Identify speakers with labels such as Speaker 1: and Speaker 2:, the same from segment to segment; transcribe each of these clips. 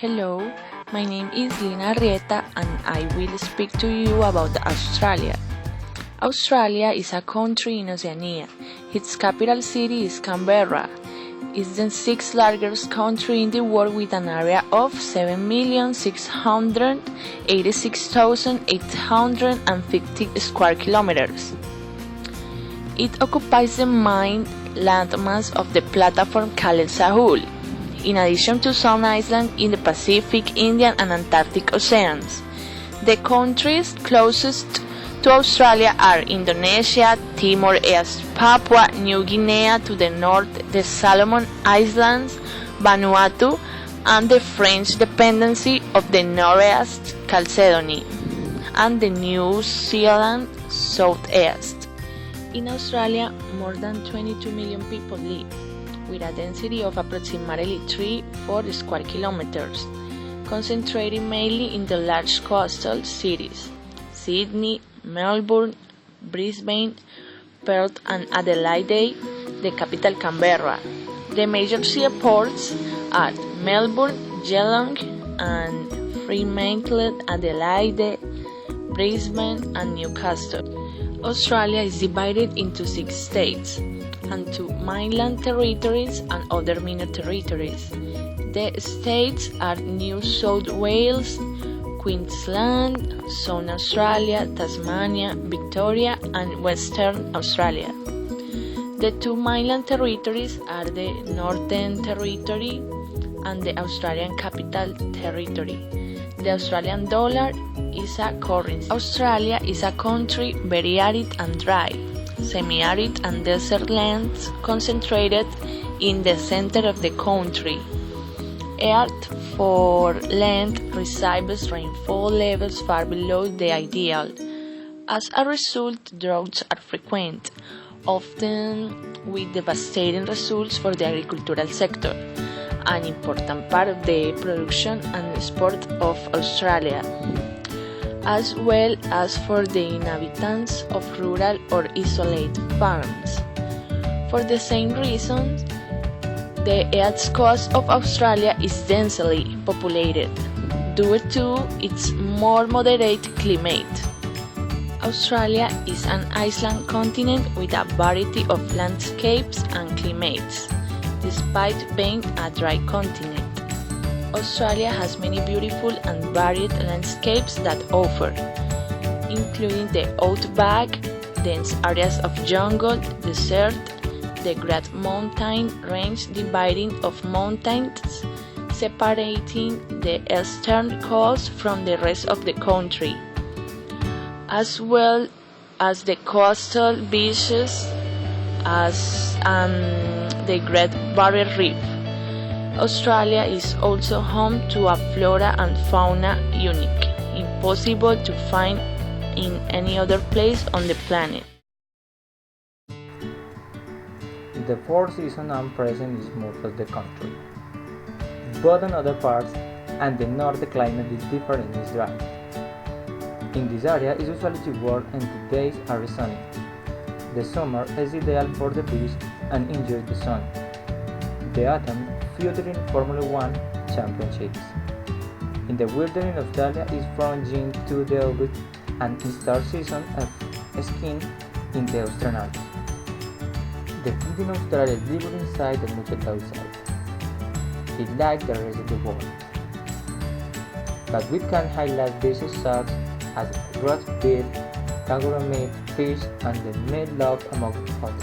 Speaker 1: Hello, my name is Lina Arieta and I will speak to you about Australia. Australia is a country in Oceania. Its capital city is Canberra. It's the sixth largest country in the world with an area of 7,686,850 square kilometers. It occupies the main landmass of the platform called Sahul, in addition to some islands in the Pacific, Indian and Antarctic Oceans. The countries closest to Australia are Indonesia, Timor-Leste, Papua New Guinea to the north, the Solomon Islands, Vanuatu, and the French dependency of the Northeast Caledony, and the New Zealand southeast. In Australia, more than 22 million people live, with a density of approximately 3-4 square kilometers, concentrated mainly in the large coastal cities, Sydney, Melbourne, Brisbane, Perth and Adelaide, the capital Canberra. The major seaports are Melbourne, Geelong and Fremantle, Adelaide, Brisbane and Newcastle. Australia is divided into 6 states and 2 mainland territories and other minor territories. The states are New South Wales, Queensland, South Australia, Tasmania, Victoria and Western Australia. The 2 mainland territories are the Northern Territory and the Australian Capital Territory. The Australian dollar is a currency. Australia is a country very arid and dry, semi-arid and desert lands concentrated in the center of the country. Earth for land receives rainfall levels far below the ideal. As a result, droughts are frequent, often with devastating results for the agricultural sector, an important part of the production and export of Australia, as well as for the inhabitants of rural or isolated farms. For the same reason, the east coast of Australia is densely populated, due to its more moderate climate. Australia is an island continent with a variety of landscapes and climates, despite being a dry continent. Australia has many beautiful and varied landscapes that offer, including the outback, dense areas of jungle, desert, the Great Mountain Range dividing of mountains, separating the eastern coast from the rest of the country, as well as the coastal beaches and the Great Barrier Reef. Australia is also home to a flora and fauna unique, impossible to find in any other place on the planet.
Speaker 2: The 4 seasons are present in most of the country, but in other parts and the north the climate is different and is dry. In this area it is usually to work and the days are sunny. The summer is ideal for the beach and enjoy the sun. The autumn featuring Formula 1 championships. In the winter in Australia is from June to the August and in start season of skiing in the Eastern Alps. The food in Australia is liver inside and not outside. It's like the rest of the world. But we can highlight dishes such as roast beef, kangaroo meat, fish and the meatloaf among others.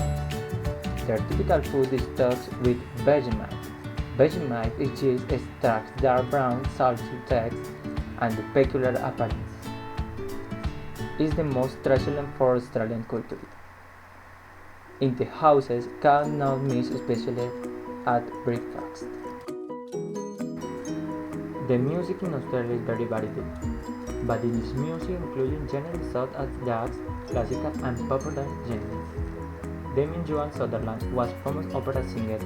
Speaker 2: Their typical food is stuffed with Vegemite. Vegemite is cheese extracts dark brown, salty text and the peculiar appearance. It's the most traditional for Australian culture. In the houses cannot miss, especially at breakfast. The music in Australia is very varied, but in its music including genres such as jazz, classical and popular genres. Damien Joan Sutherland was famous opera singer,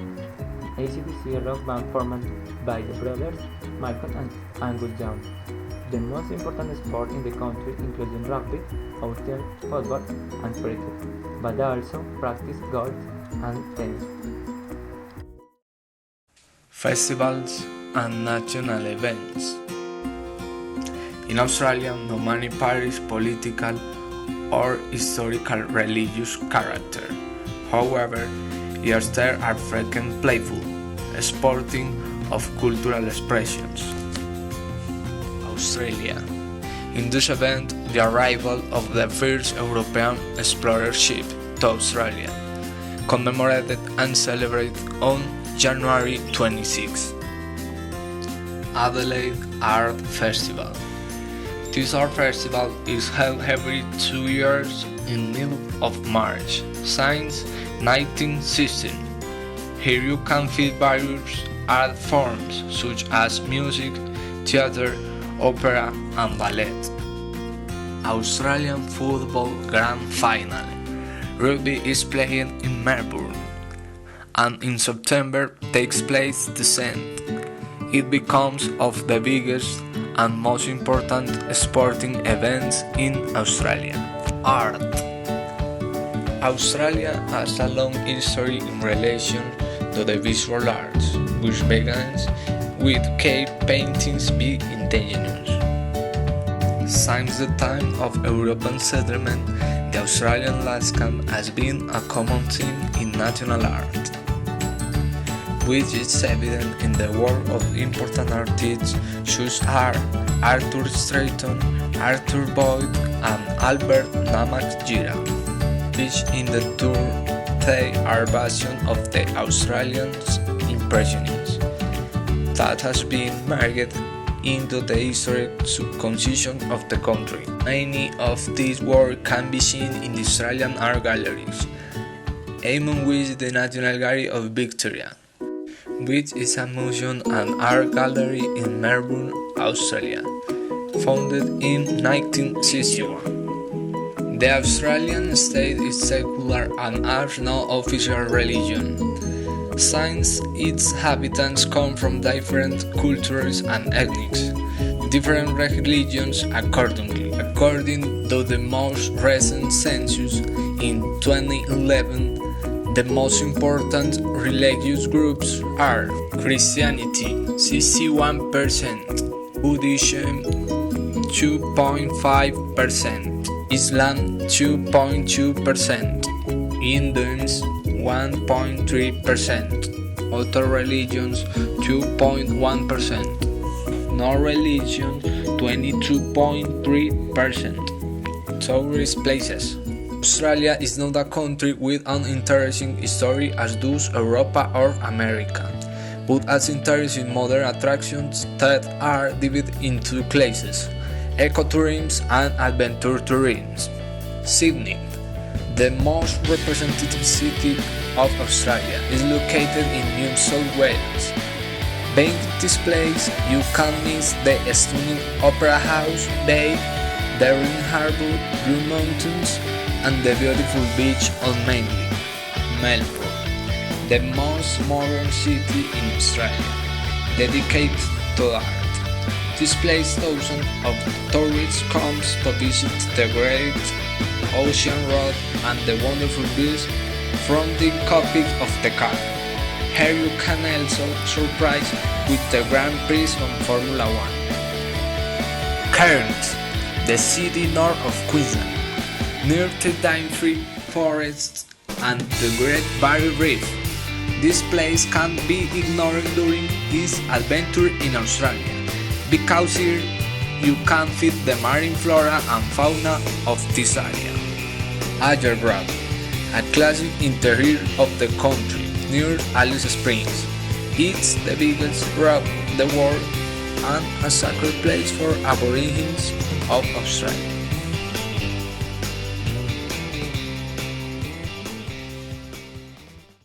Speaker 2: AC/DC rock band formed by the brothers Malcolm and Angus Young. The most important sport in the country including rugby, Australian football and cricket, but they also practice golf and tennis.
Speaker 3: Festivals and national events. In Australia, no many parties political or historical religious character. However, years there are frequent playful, sporting of cultural expressions. Australia. In this event, the arrival of the first European explorer ship to Australia, commemorated and celebrated on January 26. Adelaide Art Festival. This art festival is held every 2 years in middle of March since 1916. Here you can feel various art forms such as music, theatre, opera and ballet. Australian Football Grand Final. Rugby is played in Melbourne and in September takes place the 10th. It becomes of the biggest and most important sporting events in Australia. Art. Australia has a long history in relation to the visual arts, which begins with cave paintings being indigenous. Since the time of European settlement, the Australian landscape has been a common theme in national art, which is evident in the work of important artists such as Arthur Strayton, Arthur Boyd, and Albert Namak-Gira, which in the tour they are versions of the Australian Impressionists that has been merged into the historic subcontinent of the country. Many of these works can be seen in the Australian art galleries, among which the National Gallery of Victoria, which is a museum and art gallery in Melbourne, Australia, founded in 1961. The Australian state is secular and has no official religion, since its inhabitants come from different cultures and ethnics, different religions accordingly. According to the most recent census in 2011, the most important religious groups are Christianity 61%, Buddhism 2.5%, Islam 2.2%, Hinduism 1.3%, other religions 2.1%, non-religion 22.3%. Tourist places. Australia is not a country with an interesting history as does Europa or America, but has interesting modern attractions that are divided into classes: ecotourism and adventure tourism. Sydney, the most representative city of Australia, is located in New South Wales. Being this place, you can miss the stunning Opera House, Bay, the Green Harbour, Blue Mountains, and the beautiful beach on mainly Melbourne, the most modern city in Australia, dedicated to art. This place thousands of tourists come to visit the Great Ocean Road and the wonderful views from the cockpit of the car. Here you can also surprise with the Grand Prix on Formula 1. Cairns, the city north of Queensland, near the Daintree forests and the Great Barrier Reef. This place can't be ignored during this adventure in Australia, because here you can feed the marine flora and fauna of this area. Agerbrug, a classic interior of the country near Alice Springs. It's the biggest rock in the world and a sacred place for Aborigines of Australia.